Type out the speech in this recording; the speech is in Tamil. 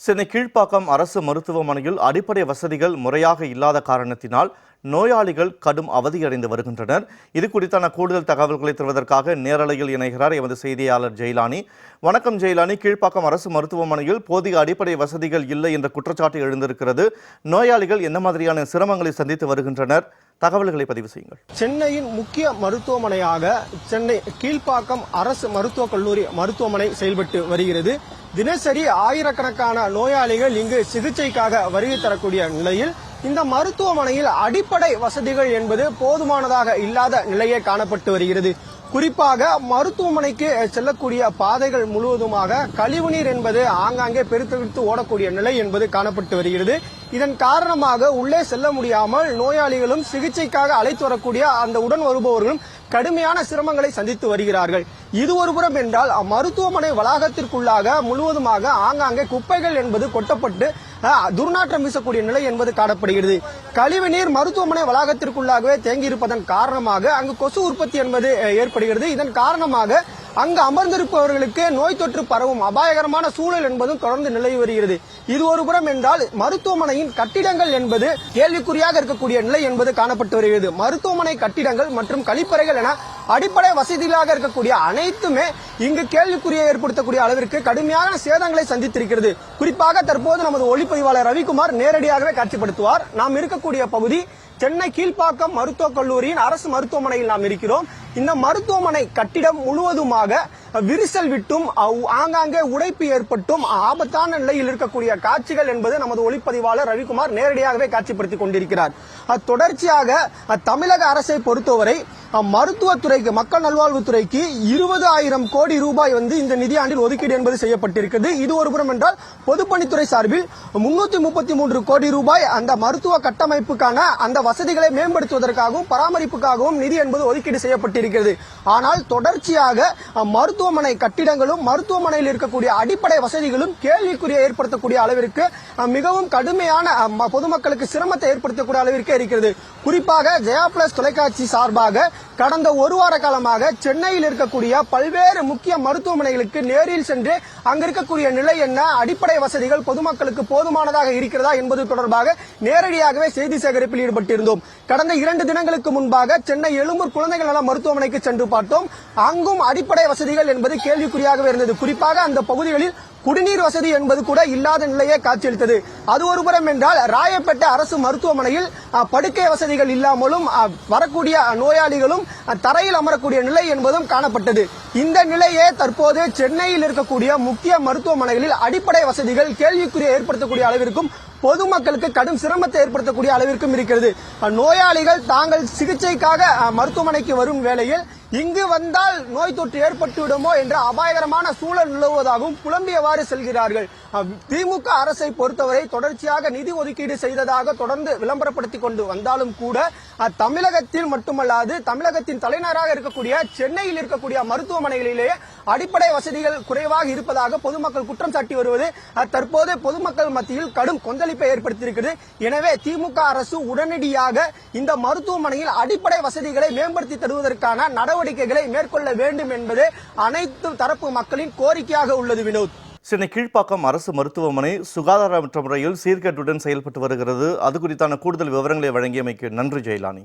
சென்னை கீழ்ப்பாக்கம் அரசு மருத்துவமனையில் அடிப்படை வசதிகள் முறையாக இல்லாத காரணத்தினால் நோயாளிகள் கடும் அவதியடைந்து வருகின்றனர். இது குறித்தான கூடுதல் தகவல்களை தருவதற்காக நேரலையில் இணைகிறார் எமது செய்தியாளர் ஜெயலானி. வணக்கம் ஜெயலானி. கீழ்ப்பாக்கம் அரசு மருத்துவமனையில் போதிய அடிப்படை வசதிகள் இல்லை என்ற குற்றச்சாட்டு எழுந்திருக்கிறது. நோயாளிகள் என்ன மாதிரியான சிரமங்களை சந்தித்து வருகின்றனர்? தகவல்களை பதிவு செய்யுங்கள். சென்னையின் முக்கிய மருத்துவமனையாக சென்னை கீழ்ப்பாக்கம் அரசு மருத்துவக் கல்லூரி மருத்துவமனை செயல்பட்டு வருகிறது. தினசரி ஆயிரக்கணக்கான நோயாளிகள் இங்கு சிகிச்சைக்காக வருகை தரக்கூடிய நிலையில் இந்த மருத்துவமனையில் அடிப்படை வசதிகள் என்பது போதுமானதாக இல்லாத நிலையே காணப்பட்டு வருகிறது. குறிப்பாக மருத்துவமனைக்கு செல்லக்கூடிய பாதைகள் முழுவதுமாக கழிவுநீர் என்பது ஆங்காங்கே பெருத்தெடுத்து ஓடக்கூடிய நிலை என்பது காணப்பட்டு வருகிறது. இதன் காரணமாக உள்ளே செல்ல முடியாமல் நோயாளிகளும் சிகிச்சைக்காக அழைத்து வரக்கூடிய அந்த உடன் வருபவர்களும் கடுமையான சிரமங்களை சந்தித்து வருகிறார்கள். இது ஒருபுறம் என்றால் மருத்துவமனை வளாகத்திற்குள்ளாக முழுவதுமாக ஆங்காங்கே குப்பைகள் என்பது கொட்டப்பட்டு துர்நாற்றம் வீசக்கூடிய நிலை என்பது காணப்படுகிறது. கழிவுநீர் மருத்துவமனை வளாகத்திற்குள்ளாகவே தேங்கியிருப்பதன் காரணமாக அங்கு கொசு உற்பத்தி என்பது ஏற்படுகிறது. இதன் காரணமாக அங்கு அமர்ந்திருப்பவர்களுக்கு நோய் தொற்று பரவும் அபாயகரமான சூழல் என்பதும் தொடர்ந்து நிலவி வருகிறது. இது ஒருபுறம் என்றால் மருத்துவமனையின் கட்டிடங்கள் என்பது கேள்விக்குறியாக இருக்கக்கூடிய நிலை என்பது காணப்பட்டு வருகிறது. மருத்துவமனை கட்டிடங்கள் மற்றும் கழிப்பறைகள் என அடிப்படை வசதிகளாக இருக்கக்கூடிய அனைத்துமே இங்கு கேள்விக்குறியை ஏற்படுத்தக்கூடிய அளவிற்கு கடுமையான சேதங்களை சந்தித்திருக்கிறது. குறிப்பாக தற்போது நமது ஒளிப்பதிவாளர் ரவிக்குமார் நேரடியாகவே காட்சிப்படுத்துவார். நாம் இருக்கக்கூடிய பகுதி சென்னை கீழ்ப்பாக்கம் மருத்துவக் கல்லூரியின் அரசு மருத்துவமனையில் நாம் இருக்கிறோம். இந்த மருத்துவமனை கட்டிடம் முழுவதுமாக விரிசல் விட்டும் ஆங்காங்கே உடைப்பு ஏற்பட்டும் ஆபத்தான நிலையில் இருக்கக்கூடிய காட்சிகள் என்பது நமது ஒளிப்பதிவாளர் ரவிக்குமார் நேரடியாகவே காட்சிப்படுத்திக் கொண்டிருக்கிறார். தொடர்ச்சியாக தமிழக அரசை பொறுத்தவரை மருத்துவத்துறைக்கு மக்கள் நல்வாழ்வுத்துறைக்கு 20,000 கோடி ரூபாய் இந்த நிதியாண்டில் ஒதுக்கீடு என்பது செய்யப்பட்டிருக்கிறது. இது ஒருபுறம் என்றால் பொதுப்பணித்துறை சார்பில் 333 கோடி ரூபாய் அந்த மருத்துவ கட்டமைப்புக்கான அந்த வசதிகளை மேம்படுத்துவதற்காகவும் பராமரிப்புக்காகவும் நிதி என்பது ஒதுக்கீடு செய்யப்பட்டிருக்கிறது. ஆனால் தொடர்ச்சியாக மருத்துவமனை கட்டிடங்களும் மருத்துவமனையில் இருக்கக்கூடிய அடிப்படை வசதிகளும் கேள்விக்குறியை ஏற்படுத்தக்கூடிய அளவிற்கு மிகவும் கடுமையான பொதுமக்களுக்கு சிரமத்தை ஏற்படுத்தக்கூடிய அளவிற்கு இருக்கிறது. குறிப்பாக ஜெயா பிளஸ் தொலைக்காட்சி சார்பாக கடந்த ஒரு வார காலமாக சென்னையில் இருக்கக்கூடிய பல்வேறு முக்கிய மருத்துவமனைகளுக்கு நேரில் சென்று அங்க இருக்கக்கூடிய நிலை என்ன, அடிப்படை வசதிகள் பொதுமக்களுக்கு போதுமானதாக இருக்கிறதா என்பது தொடர்பாக நேரடியாகவே செய்தி சேகரிப்பில் ஈடுபட்டிருந்தோம். கடந்த 2 தினங்களுக்கு முன்பாக சென்னை எழும்பூர் குழந்தைகள் நல மருத்துவமனைக்கு சென்று பார்த்தோம். அங்கும் அடிப்படை வசதிகள் என்பது கேள்விக்குறியாகவே இருந்தது. குறிப்பாக அந்த பகுதிகளில் குடிநீர் வசதி என்பது கூட இல்லாத நிலையே காட்சியளித்தது. அது ஒருபுறம் என்றால் ராயப்பேட்டை அரசு மருத்துவமனையில் படுக்கை வசதிகள் இல்லாமலும் வரக்கூடிய நோயாளிகளும் தரையில் அமரக்கூடிய நிலை என்பதும் காணப்பட்டது. இந்த நிலையே தற்போது சென்னையில் இருக்கக்கூடிய முக்கிய மருத்துவமனைகளில் அடிப்படை வசதிகள் கேள்விக்குறியை ஏற்படுத்தக்கூடிய அளவிற்கும் பொதுமக்களுக்கு கடும் சிரமத்தை ஏற்படுத்தக்கூடிய அளவிற்கும் இருக்கிறது. நோயாளிகள் தாங்கள் சிகிச்சைக்காக மருத்துவமனைக்கு வரும் வேளையில் இங்கு வந்தால் நோய் தொற்று ஏற்பட்டுவிடுமோ என்ற அபாயகரமான சூழல் நிலவுவதாகவும் புலம்பியவாறு செல்கிறார்கள். திமுக அரசை பொறுத்தவரை தொடர்ச்சியாக நிதி ஒதுக்கீடு செய்ததாக தொடர்ந்து விளம்பரப்படுத்திக் கொண்டு வந்தாலும் கூட தமிழகத்தில் மட்டுமல்லாது தமிழகத்தின் தலைநகராக இருக்கக்கூடிய சென்னையில் இருக்கக்கூடிய மருத்துவமனைகளிலேயே அடிப்படை வசதிகள் குறைவாக இருப்பதாக பொதுமக்கள் குற்றம் சாட்டி வருவது தற்போது பொதுமக்கள் மத்தியில் கடும் கொந்தளிப்பை ஏற்படுத்தியிருக்கிறது. எனவே திமுக அரசு உடனடியாக இந்த மருத்துவமனையில் அடிப்படை வசதிகளை மேம்படுத்தி தருவதற்கான நடவடிக்கைகளை மேற்கொள்ள வேண்டும் என்பது அனைத்து தரப்பு மக்களின் கோரிக்கையாக உள்ளது. வினோத், சென்னை கீழ்ப்பாக்கம் அரசு மருத்துவமனை சுகாதாரமற்ற முறையில் சீர்கேட்டுடன் செயல்பட்டு வருகிறது. அது குறித்தான கூடுதல் விவரங்களை வழங்கியமைக்கு நன்றி ஜெயலானி.